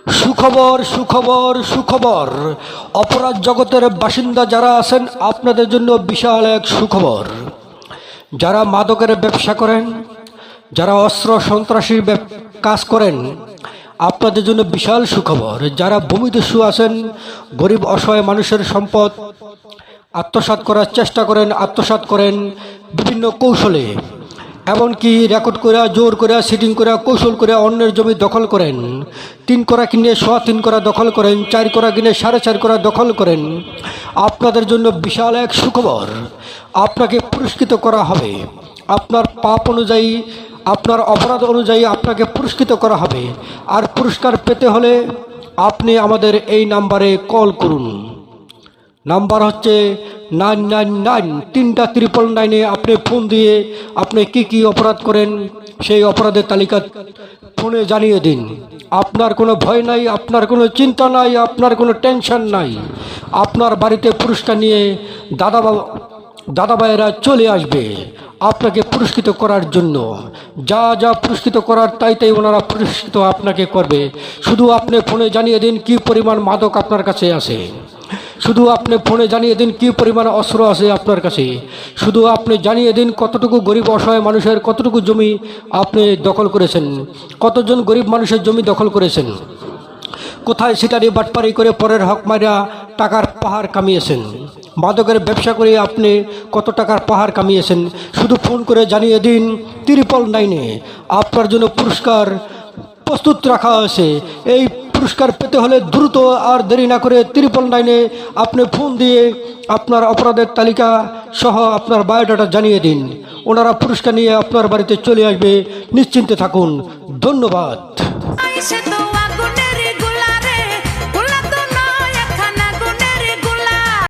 সুখবর সুখবর সুখবর, অপরাধ জগতের বাসিন্দা যারা আছেন আপনাদের জন্য বিশাল এক সুখবর। যারা মাদকের ব্যবসা করেন, যারা অস্ত্র সন্ত্রাসীর কাজ করেন, আপনাদের জন্য বিশাল সুখবর। যারা ভূমিদস্যু আছেন, গরিব অসহায় মানুষের সম্পদ আত্মসাৎ করার চেষ্টা করেন, আত্মসাৎ করেন বিভিন্ন কৌশলে, এমনকি রেকর্ড করে, জোর করে, সিটিং করে, কৌশল করে অন্যের জমি দখল করেন। 3 করা কিনে 3.25 করা দখল করেন, 4 করা কিনে 4.5 করা দখল করেন। আপনাদের জন্য বিশাল এক সুখবর, আপনাকে পুরস্কৃত করা হবে। আপনার পাপ অনুযায়ী, আপনার অপরাধ অনুযায়ী আপনাকে পুরস্কৃত করা হবে। আর পুরস্কার পেতে হলে আপনি আমাদের এই নাম্বারে কল করুন। নাম্বার হচ্ছে 999, 3টা 999-এ আপনি ফোন দিয়ে আপনি কি অপরাধ করেন সেই অপরাধের তালিকা ফোনে জানিয়ে দিন। আপনার কোনো ভয় নাই, আপনার কোনো চিন্তা নাই, আপনার কোনো টেনশন নাই। আপনার বাড়িতে পুরস্কার নিয়ে দাদা ভাইয়েরা চলে আসবে আপনাকে পুরস্কৃত করার জন্য। যা যা পুরস্কৃত করার তাই ওনারা পুরস্কৃত আপনাকে করবে। শুধু আপনি ফোনে জানিয়ে দিন কি পরিমাণ মাদক আপনার কাছে আছে, শুধু আপনি ফোনে জানিয়ে দিন কি পরিমাণ অস্ত্র আছে আপনার কাছে, শুধু আপনি জানিয়ে দিন কতটুকু গরিব অসহায় মানুষের কতটুকু জমি আপনি দখল করেছেন, কতজন গরিব মানুষের জমি দখল করেছেন, কোথায় সিটারি বাটপারি করে পরের হক মারা টাকার পাহাড় কামিয়েছেন, মাদকের ব্যবসা করে আপনি কত টাকার পাহাড় কামিয়েছেন। শুধু ফোন করে জানিয়ে দিন 999-এ আপনার জন্য পুরস্কার প্রস্তুত রাখা আছে। এই পুরস্কার পেতে হলে দ্রুত আর দেরি না করে 999-এ আপনি ফোন দিয়ে আপনার অপরাধের তালিকা সহ আপনার বায়োডাটা জানিয়ে দিন। ওনারা পুরস্কার নিয়ে আপনার বাড়িতে চলে আসবে, নিশ্চিন্তে থাকুন। ধন্যবাদ।